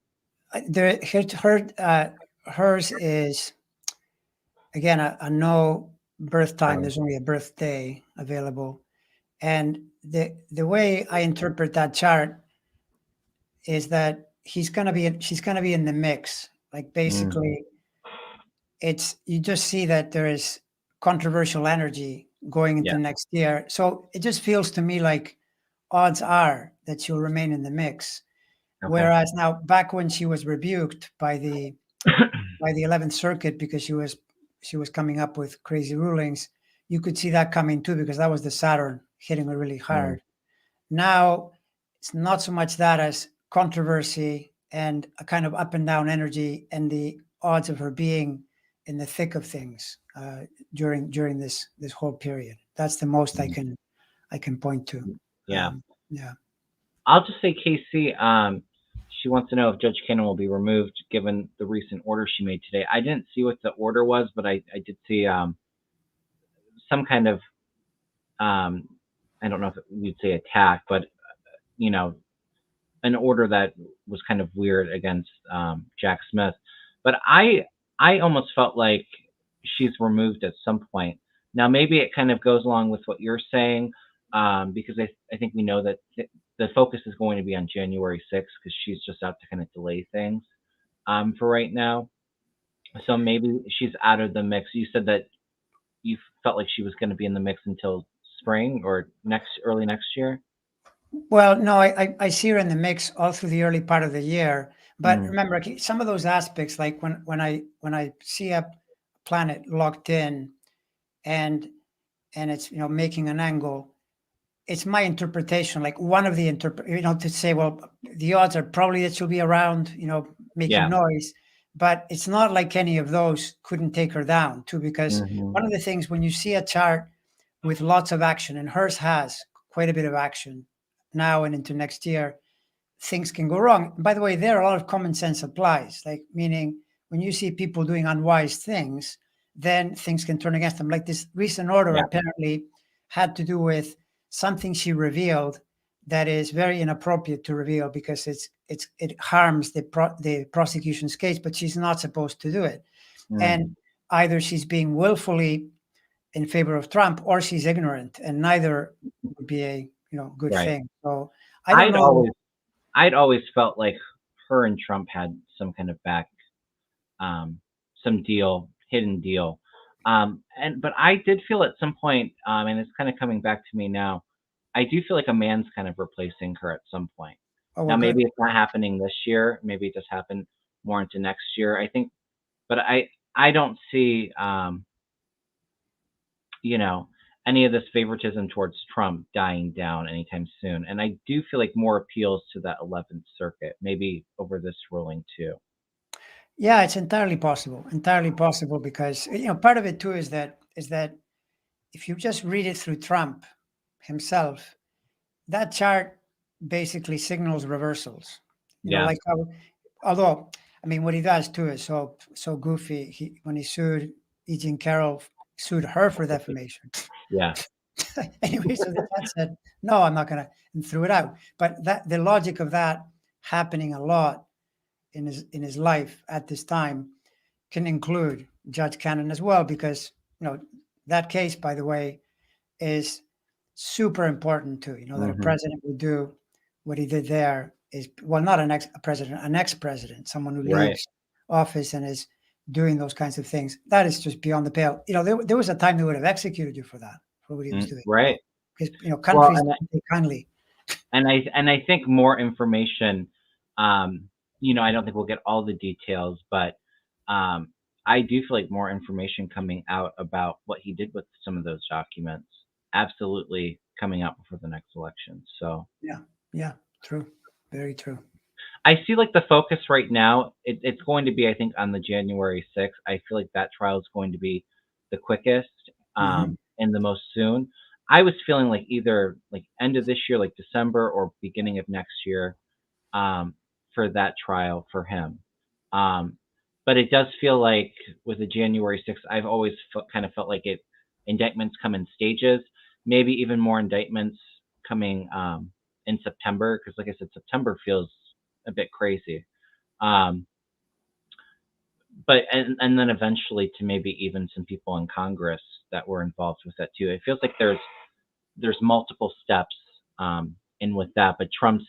hers is again a no birth time. Oh. There's only a birthday available, and the way I interpret that chart is that she's gonna be in the mix. Like Mm, basically, it's you just see that there is controversial energy going yeah. into next year. So it just feels to me like odds are that she'll remain in the mix. Okay. Whereas now, back when she was rebuked by the 11th Circuit because she was she was coming up with crazy rulings, you could see that coming too, because that was the Saturn hitting her really Mm, hard. Now it's not so much that as controversy and a kind of up and down energy, and the odds of her being in the thick of things during this whole period. That's the most mm, I can point to. yeah. Yeah. I'll just say Casey. She wants to know if Judge Cannon will be removed given the recent order she made today. I didn't see what the order was, but I did see some kind of I don't know if you'd say attack, but you know, an order that was kind of weird against Jack Smith. But I almost felt like she's removed at some point. Now maybe it kind of goes along with what you're saying, because I think we know that the focus is going to be on January 6th because she's just out to kind of delay things for right now. So maybe she's out of the mix. You said that you felt like she was going to be in the mix until spring or early next year. Well, no, I see her in the mix all through the early part of the year. But Mm, remember, okay, some of those aspects, like when I see a planet locked in and it's making an angle, it's my interpretation. Like one of the to say, well, the odds are probably that she'll be around, making yeah. noise. But it's not like any of those couldn't take her down too, because Hmm. one of the things when you see a chart with lots of action, and hers has quite a bit of action now and into next year, things can go wrong. By the way, there a lot of common sense applies, like meaning when you see people doing unwise things, then things can turn against them. Like this recent order Yeah. apparently had to do with something she revealed that is very inappropriate to reveal because it harms the prosecution's case, but she's not supposed to do it. Mm, And either she's being willfully in favor of Trump or she's ignorant, and neither would be a good right. thing. So I don't I'd know. always I'd always felt like her and Trump had some kind of um, some deal, hidden deal. But I did feel at some point, and it's kind of coming back to me now. I do feel like a man's kind of replacing her at some point. Oh Now well, good. maybe it's not happening this year. Maybe it just happened more into next year. I think, but I don't see you know, any of this favoritism towards Trump dying down anytime soon. And I do feel like more appeals to that 11th Circuit, maybe over this ruling too. Yeah, it's entirely possible because part of it too is that if you just read it through Trump himself, that chart basically signals reversals. Yeah. Like how, although I mean, what he does too is so goofy. When he sued E. Jean Carroll, sued her for defamation. Yeah. Anyway, so the judge said, "No, I'm not going to," and threw it out. But that the logic of that happening a lot in his life at this time can include Judge Cannon as well, because that case, by the way, is super important too. That a Hmm. president would do what he did there is, well, not an ex-president, someone who Right. leaves office and is doing those kinds of things. That is just beyond the pale. There was a time they would have executed you for that, for what he was doing. Right. Because Well, countries don't take kindly. and I think more information. Um, I don't think we'll get all the details, but um, I do feel like more information coming out about what he did with some of those documents. Absolutely coming out before the next election. So Yeah, yeah, true, very true. I see like the focus right now. It's going to be, I think, on the January 6th. I feel like that trial is going to be the quickest Hmm. and the most soon. I was feeling like either like end of this year, like December, or beginning of next year, um, for that trial for him. Um, but it does feel like with the January 6th, I've always kind of felt like indictments come in stages, maybe even more indictments coming in September, because like I said, September feels a bit crazy. Um, but and then eventually to maybe even some people in Congress that were involved with that too. It feels like there's multiple steps in with that, but Trump's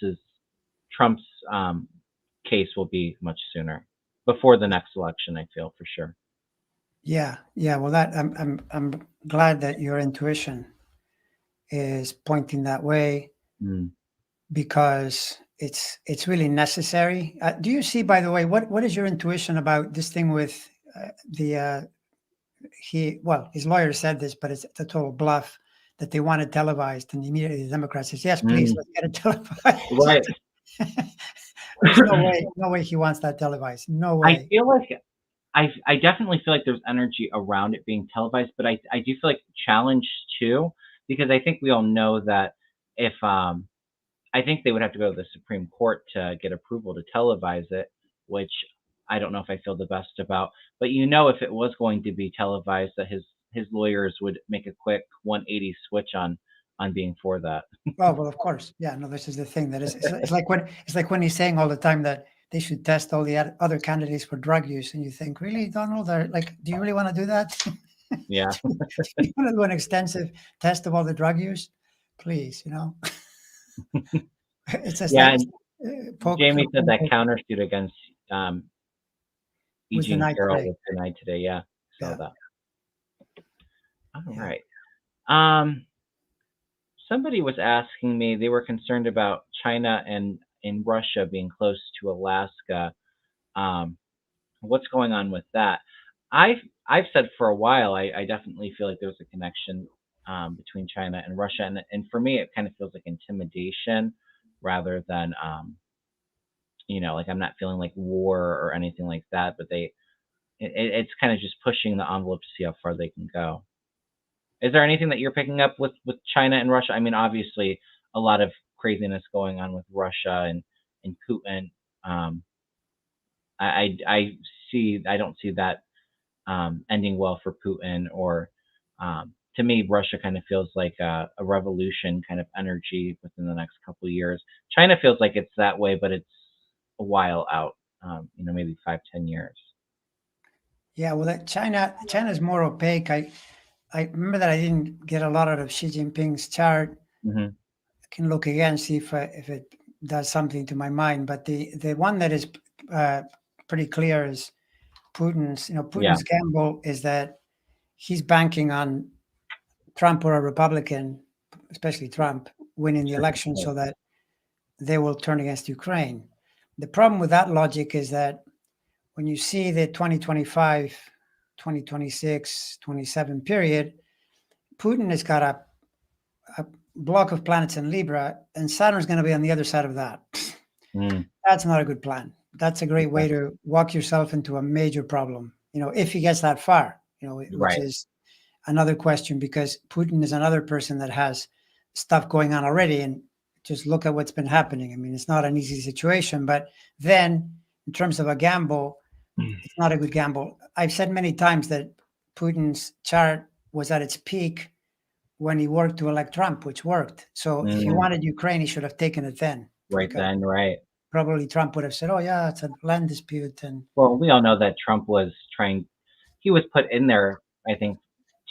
case will be much sooner before the next election. I feel for sure. Yeah, yeah. Well, that I'm glad that your intuition is pointing that way, Mm. because it's really necessary. Do you see, by the way, what is your intuition about this thing with the his lawyer said this, but it's a total bluff that they want it televised. And immediately the Democrat says, yes, please, Mm, let's get it televised. right. There's no way he wants that televised. No I way. feel like I definitely feel like there's energy around it being televised, but I do feel like challenged too, because I think we all know that if I think they would have to go to the Supreme Court to get approval to televise it, which I don't know if I feel the best about. But if it was going to be televised, that his lawyers would make a quick 180 switch on being for that. Oh, well, of course. Yeah, no, this is the thing that is, it's like when he's saying all the time that they should test all the other candidates for drug use. And you think, really, Donald, or like, do you really want to do that? Yeah. Do you want to do an extensive test of all the drug use? Please, it's just Yeah, like and poke, Jamie said that countersuit against was Eugene denied Carroll today. was denied today. Yeah, saw Yeah, that. All yeah. right. Um, Somebody was asking me, they were concerned about China and in Russia being close to Alaska. Um, what's going on with that? I've said for a while, I definitely feel like there's a connection between China and Russia, and for me, it kind of feels like intimidation rather than like I'm not feeling like war or anything like that, but it's kind of just pushing the envelope to see how far they can go. Is there anything that you're picking up with China and Russia? I mean, obviously, a lot of craziness going on with Russia and Putin. Um, I see. I don't see that ending well for Putin. Or to me, Russia kind of feels like a revolution kind of energy within the next couple of years. China feels like it's that way, but it's a while out. Maybe 5, 10 years. Yeah, well, China's more opaque. I remember that I didn't get a lot out of Xi Jinping's chart. Hmm. I can look again, see if it does something to my mind. But the one that is uh, pretty clear is Putin's. Yeah, Putin's gamble is that he's banking on Trump or a Republican, especially Trump, winning the election, so that they will turn against Ukraine. The problem with that logic is that when you see the 2025, 2026, 27 period, Putin has got a block of planets in Libra, and Saturn's going to be on the other side of that. mm, That's not a good plan. That's a great okay. way to walk yourself into a major problem, if he gets that far, which Right. is another question, because Putin is another person that has stuff going on already. And just look at what's been happening. I mean, it's not an easy situation, but then in terms of a gamble, it's not a good gamble. I've said many times that Putin's chart was at its peak when he worked to elect Trump, which worked. So if he Mm, wanted Ukraine, he should have taken it then, right because then, right. probably Trump would have said, "Oh yeah, it's a land dispute," and Well, we all know that Trump was trying. He was put in there, I think,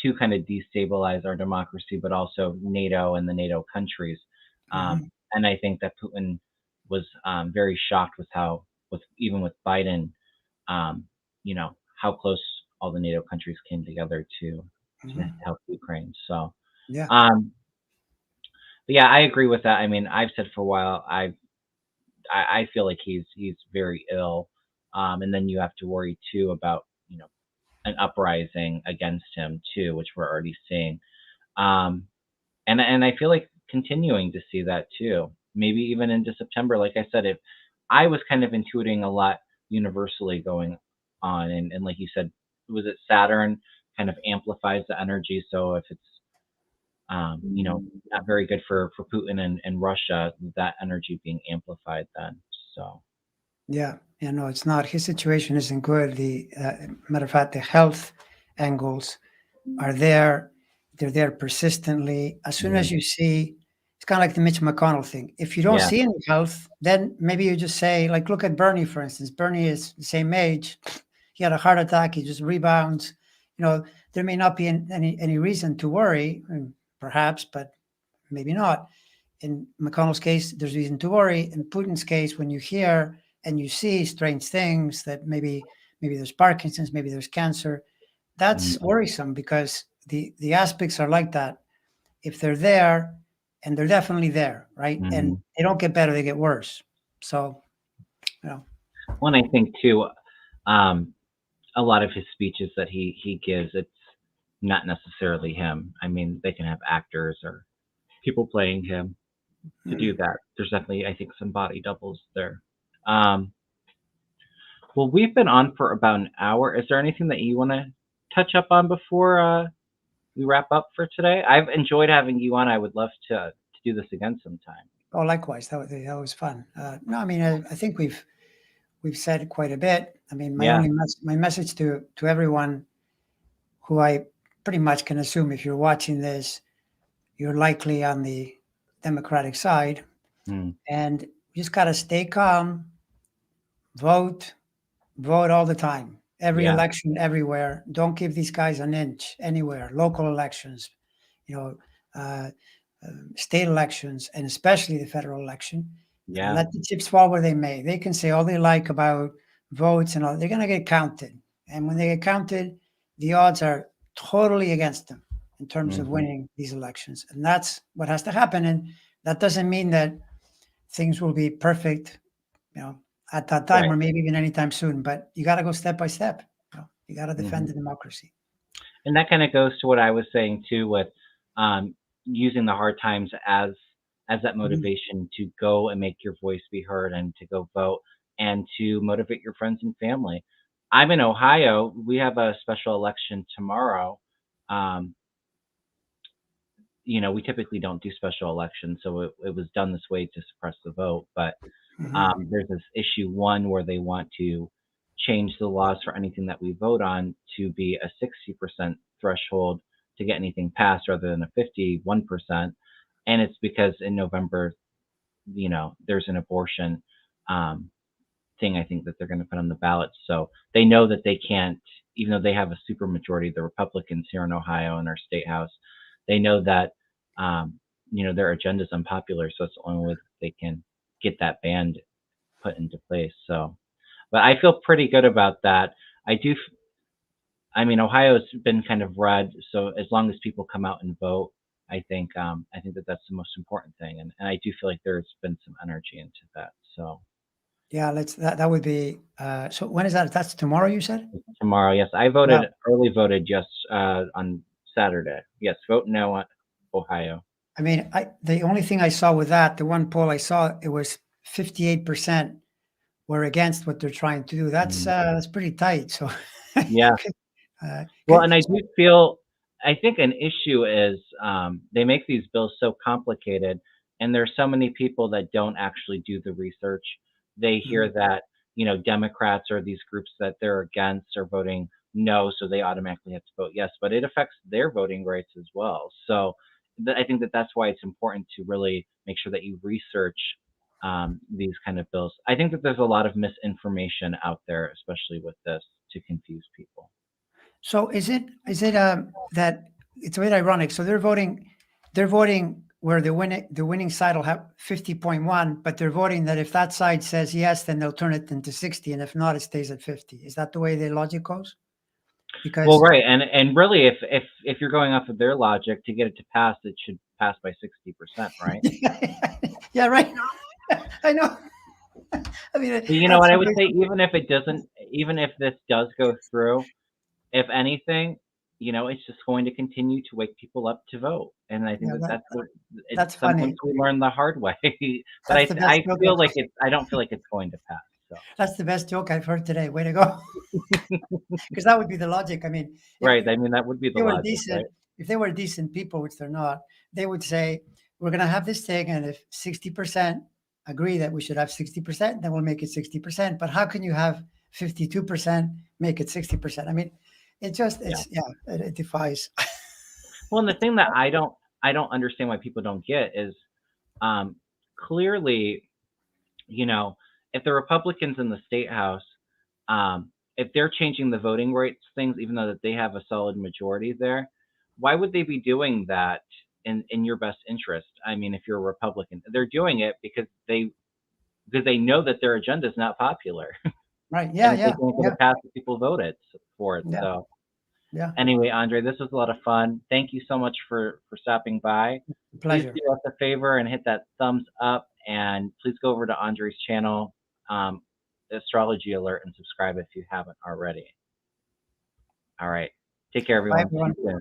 to kind of destabilize our democracy, but also NATO and the NATO countries. Mhm. And I think that Putin was very shocked with even with Biden, um, how close all the NATO countries came together to Mhm. help Ukraine. So, Yeah, um, but yeah, I agree with that. I mean, I've said for a while, I feel like he's very ill, and then you have to worry too about an uprising against him too, which we're already seeing. Um, and I feel like continuing to see that too. Maybe even into September, like I said, if I was kind of intuiting a lot universally going on, and like you said, was it Saturn kind of amplifies the energy? So if it's not very good for Putin and Russia, that energy being amplified then. So yeah, no, it's not. His situation isn't good. The matter of fact, the health angles are there. They're there persistently. As soon as mhm. you see, it's kind of like the Mitch McConnell thing. If you don't Yeah, see any health, then maybe you just say, like, look at Bernie, for instance. Bernie is the same age. He had a heart attack. He just rebounds. There may not be any reason to worry, perhaps, but maybe not. In McConnell's case, there's reason to worry. In Putin's case, when you hear and you see strange things that maybe there's Parkinson's, maybe there's cancer, mhm, that's worrisome, because the aspects are like that. If they're there, and they're definitely there, right? And mhm. they don't get better, they get worse. So, you know, Well, and I think too, um, a lot of his speeches that he gives, it's not necessarily him. I mean, they can have actors or people playing him to do that. There's definitely, I think, some body doubles there. Um, well, we've been on for about an hour. Is there anything that you want to touch up on before we wrap up for today? I've enjoyed having you on. I would love to do this again sometime. Oh, likewise. That was fun. No, I mean, I think we've said quite a bit. I mean, Yeah. my message to everyone who I pretty much can assume if you're watching this, you're likely on the Democratic side, Mm, and you just got to stay calm, vote, vote all the time, every yeah. election, everywhere. Don't give these guys an inch anywhere. Local elections, you know, uh, state elections, and especially the federal election. Yeah. Let the chips fall where they may. They can say all they like about votes and all. They're going to get counted, and when they get counted, the odds are totally against them in terms of Hmm. winning these elections, and that's what has to happen. And that doesn't mean that things will be perfect, you know, at that time Right. or maybe even anytime soon. But you got to go step by step. You got to defend Hmm. the democracy. And that kind of goes to what I was saying too, with um, using the hard times as that Mhm. motivation to go and make your voice be heard and to go vote and to motivate your friends and family. I'm in Ohio. We have a special election tomorrow. Um, we typically don't do special elections, so it was done this way to suppress the vote. But Mhm. there's this issue one where they want to change the laws for anything that we vote on to be a 60% threshold to get anything passed rather than a 51%. And it's because in November, there's an abortion um, thing I think that they're going to put on the ballot. So they know that they can't, even though they have a super majority of the Republicans here in Ohio in our state house, they know that, um, their agenda is unpopular. So it's the only way that they can get that banned put into place. So, but I feel pretty good about that. I do. I mean, Ohio's been kind of red, so as long as people come out and vote, I think that that's the most important thing, and I do feel like there's been some energy into that. So Yeah, that would be. So when is that? That's tomorrow, you said? tomorrow, yes, I Yeah. voted early voted just on Saturday. Yes, vote no on Ohio. I mean, the only thing I saw with that, the one poll I saw, it was 58% were against what they're trying to do. Mm. That's pretty tight. So, Yeah. Well, good. and I think an issue is they make these bills so complicated, and there's so many people that don't actually do the research. They hear Mhm. that, Democrats or these groups that they're against are voting no, so they automatically have to vote yes, but it affects their voting rights as well. So I think that that's why it's important to really make sure that you research these kind of bills. I think that there's a lot of misinformation out there, especially with this, to confuse people. So is it that it's a bit ironic? So they're voting where the winning side will have 50.1, but they're voting that if that side says yes, then they'll turn it into 60, and if not, it stays at 50. Is that the way the logic goes? Well, Because right, and really, if you're going off of their logic, to get it to pass, it should pass by 60%, right? yeah, right. I know. I mean, But you know that's what I so would big. say, even if this does go through, if anything, it's just going to continue to wake people up to vote, and I think Yeah, that that, that's what it's that's sometimes funny. we learn the hard way. But That's the best I joke. feel like I don't feel like it's going to pass. So That's the best joke I've heard today. Way to go! Because that would be the logic. I mean, if right, I mean that would be the they were logic, decent, right? if they were decent people, which they're not, they would say, "We're going to have this thing, and if 60% agree that we should have 60%, then we'll make it 60%." But how can you have 52% make it 60%? I mean, Yeah. it defies. Well, and the thing that I don't understand why people don't get is um, clearly, you know, if the Republicans in the state house, if they're changing the voting rights things, even though that they have a solid majority there, why would they be doing that in your best interest? I mean, if you're a Republican, they're doing it because they know that their agenda is not popular, Right? and Yeah, that they yeah, can't get yeah, it passed if people voted for it. yeah, So yeah. anyway, Andre, this was a lot of fun. Thank you so much for stopping by. Please Pleasure. do us a favor and hit that thumbs up, and please go over to Andre's channel, um, Astrology Alert, and subscribe if you haven't already. All right. Take care, Bye, everyone. See you everyone. soon.